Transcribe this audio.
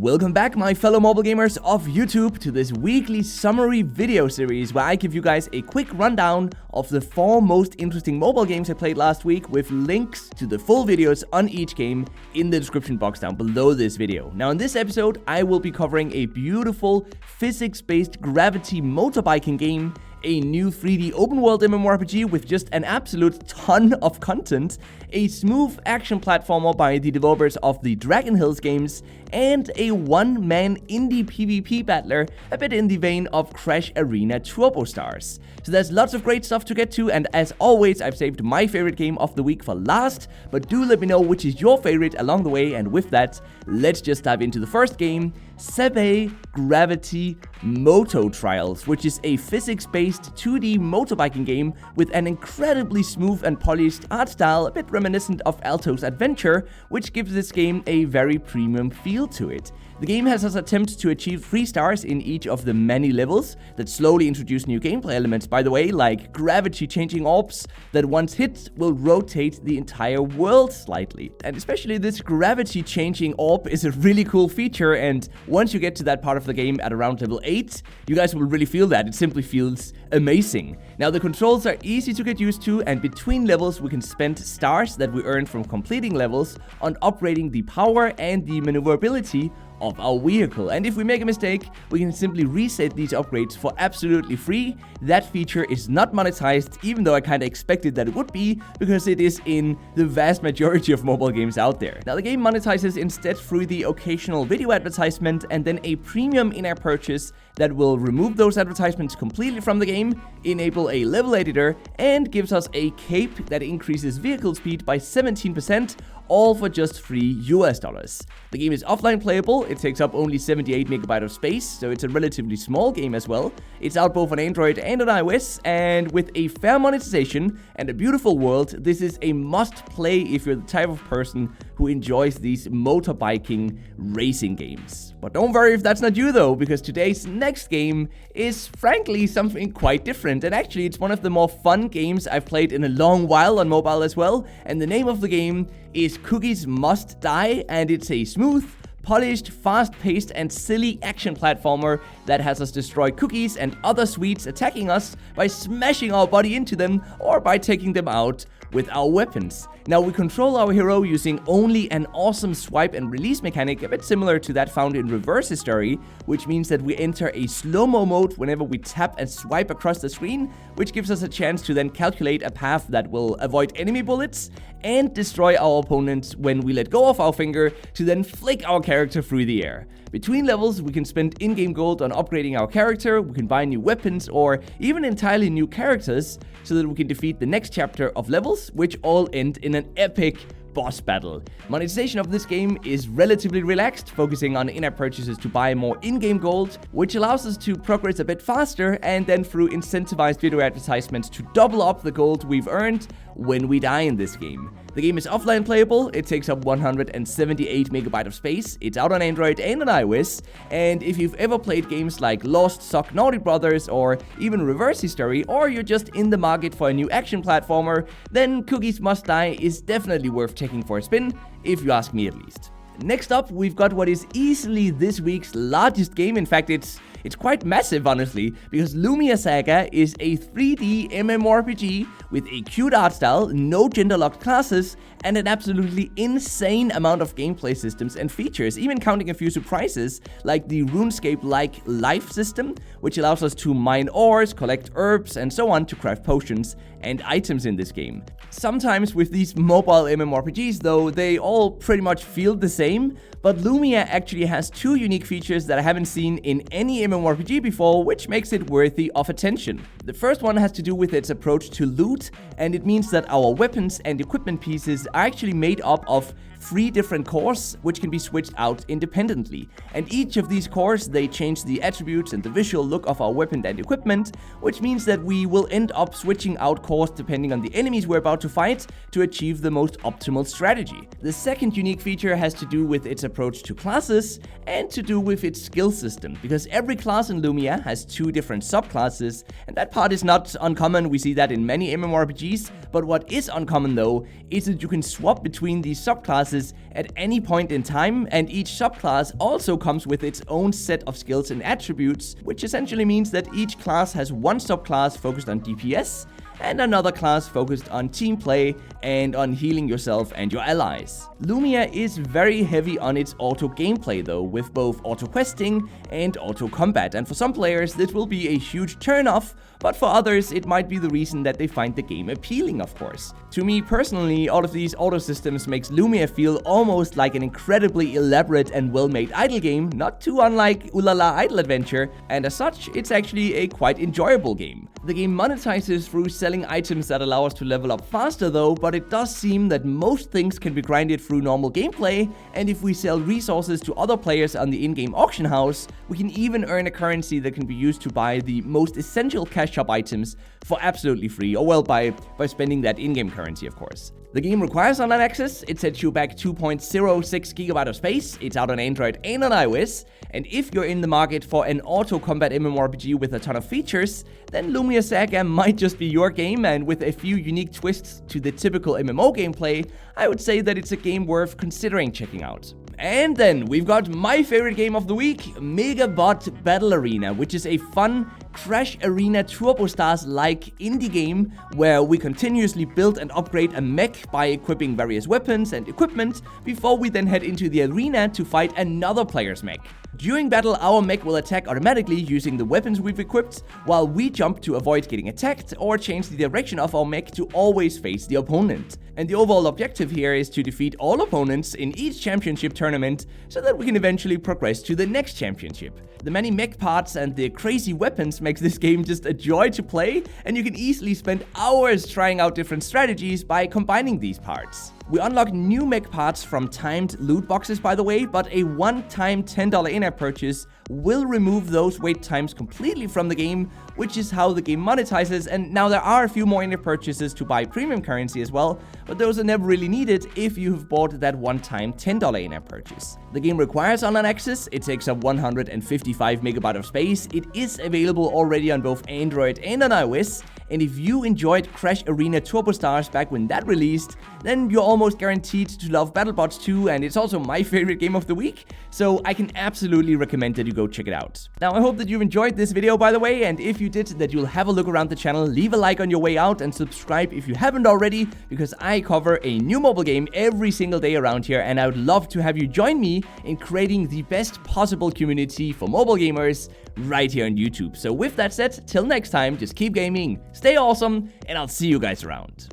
Welcome back, my fellow mobile gamers of YouTube, to this weekly summary video series where I give you guys a quick rundown of the 4 most interesting mobile games I played last week, with links to the full videos on each game in the description box down below this video. Now in this episode, I will be covering a beautiful physics-based gravity motorbiking game, a new 3D open-world MMORPG with just an absolute ton of content, a smooth action platformer by the developers of the Dragon Hills games, and a one-man indie PvP battler, a bit in the vein of Crash Arena Turbo Stars. So there's lots of great stuff to get to, and as always, I've saved my favorite game of the week for last, but do let me know which is your favorite along the way, and with that, let's just dive into the first game, Psebay Gravity Moto Trials, which is a physics-based 2D motorbiking game with an incredibly smooth and polished art style, a bit reminiscent of Alto's Adventure, which gives this game a very premium feel to it. The game has us attempt to achieve 3 stars in each of the many levels that slowly introduce new gameplay elements, by the way, like gravity-changing orbs that once hit will rotate the entire world slightly. And especially this gravity-changing orb is a really cool feature, and once you get to that part of the game at around level 8, you guys will really feel that. It simply feels amazing. Now the controls are easy to get used to, and between levels we can spend stars that we earn from completing levels on upgrading the power and the maneuverability of our vehicle. And if we make a mistake, we can simply reset these upgrades for absolutely free. That feature is not monetized, even though I kinda expected that it would be, because it is in the vast majority of mobile games out there. Now the game monetizes instead through the occasional video advertisement and then a premium in-app purchase that will remove those advertisements completely from the game, enable a level editor, and gives us a cape that increases vehicle speed by 17%, all for just $3 US. The game is offline playable, it takes up only 78 MB of space, so it's a relatively small game as well. It's out both on Android and on iOS, and with a fair monetization and a beautiful world, this is a must-play if you're the type of person who enjoys these motorbiking racing games. But don't worry if that's not you though, because today's next game is frankly something quite different, and actually it's one of the more fun games I've played in a long while on mobile as well, and the name of the game is Cookies Must Die, and it's a smooth, polished, fast-paced, and silly action platformer that has us destroy cookies and other sweets attacking us by smashing our body into them or by taking them out with our weapons. Now we control our hero using only an awesome swipe and release mechanic, a bit similar to that found in Reverse History, which means that we enter a slow-mo mode whenever we tap and swipe across the screen, which gives us a chance to then calculate a path that will avoid enemy bullets and destroy our opponents when we let go of our finger to then flick our character through the air. Between levels, we can spend in-game gold on upgrading our character, we can buy new weapons, or even entirely new characters, so that we can defeat the next chapter of levels, which all end in an epic boss battle. Monetization of this game is relatively relaxed, focusing on in-app purchases to buy more in-game gold, which allows us to progress a bit faster, and then through incentivized video advertisements to double up the gold we've earned when we die in this game. The game is offline playable, it takes up 178 MB of space, it's out on Android and on iOS, and if you've ever played games like Lost Sock Naughty Brothers or even Reverse History, or you're just in the market for a new action platformer, then Cookies Must Die is definitely worth taking for a spin, if you ask me at least. Next up, we've got what is easily this week's largest game. In fact, it's quite massive, honestly, because Lumia Saga is a 3D MMORPG with a cute art style, no gender-locked classes, and an absolutely insane amount of gameplay systems and features, even counting a few surprises, like the RuneScape-like life system, which allows us to mine ores, collect herbs, and so on to craft potions and items in this game. Sometimes with these mobile MMORPGs though, they all pretty much feel the same, but Lumia actually has 2 unique features that I haven't seen in any MMORPG before, which makes it worthy of attention. The first one has to do with its approach to loot, and it means that our weapons and equipment pieces are actually made up of 3 different cores, which can be switched out independently. And each of these cores, they change the attributes and the visual look of our weapon and equipment, which means that we will end up switching out cores depending on the enemies we're about to fight to achieve the most optimal strategy. The second unique feature has to do with its approach to classes and to do with its skill system, because every class in Lumia has 2 different subclasses, and that part is not uncommon. We see that in many MMORPGs, but what is uncommon though is that you can swap between these subclasses subclasses at any point in time, and each subclass also comes with its own set of skills and attributes, which essentially means that each class has one subclass focused on DPS, and another class focused on team play and on healing yourself and your allies. Lumia is very heavy on its auto gameplay though, with both auto questing and auto combat, and for some players this will be a huge turn-off, but for others it might be the reason that they find the game appealing, of course. To me personally, all of these auto systems makes Lumia feel almost like an incredibly elaborate and well-made idle game, not too unlike Ulala Idle Adventure, and as such it's actually a quite enjoyable game. The game monetizes through selling items that allow us to level up faster though, but it does seem that most things can be grinded through normal gameplay, and if we sell resources to other players on the in-game auction house, we can even earn a currency that can be used to buy the most essential cash shop items for absolutely free, or well, by spending that in-game currency, of course. The game requires online access, it sets you back 2.06 GB of space, it's out on Android and on iOS, and if you're in the market for an auto-combat MMORPG with a ton of features, then Lumia Saga might just be your game, and with a few unique twists to the typical MMO gameplay, I would say that it's a game worth considering checking out. And then we've got my favorite game of the week, Megabot Battle Arena, which is a fun Crash Arena Turbo Stars-like indie game where we continuously build and upgrade a mech by equipping various weapons and equipment before we then head into the arena to fight another player's mech. During battle, our mech will attack automatically using the weapons we've equipped, while we jump to avoid getting attacked or change the direction of our mech to always face the opponent. And the overall objective here is to defeat all opponents in each championship tournament so that we can eventually progress to the next championship. The many mech parts and the crazy weapons makes this game just a joy to play, and you can easily spend hours trying out different strategies by combining these parts. We unlock new mech parts from timed loot boxes, by the way, but a one-time $10 in-app purchase will remove those wait times completely from the game, which is how the game monetizes. And now there are a few more in-app purchases to buy premium currency as well, but those are never really needed if you have bought that one-time $10 in-app purchase. The game requires online access, it takes up 155 MB of space, it is available already on both Android and on iOS, and if you enjoyed Crash Arena Turbo Stars back when that released, then you're almost guaranteed to love BattleBots too, and it's also my favorite game of the week, so I can absolutely recommend that you go check it out. Now, I hope that you've enjoyed this video, by the way, and if you did, that you'll have a look around the channel, leave a like on your way out, and subscribe if you haven't already, because I cover a new mobile game every single day around here, and I would love to have you join me in creating the best possible community for mobile gamers right here on YouTube. So with that said, till next time, just keep gaming, stay awesome, and I'll see you guys around.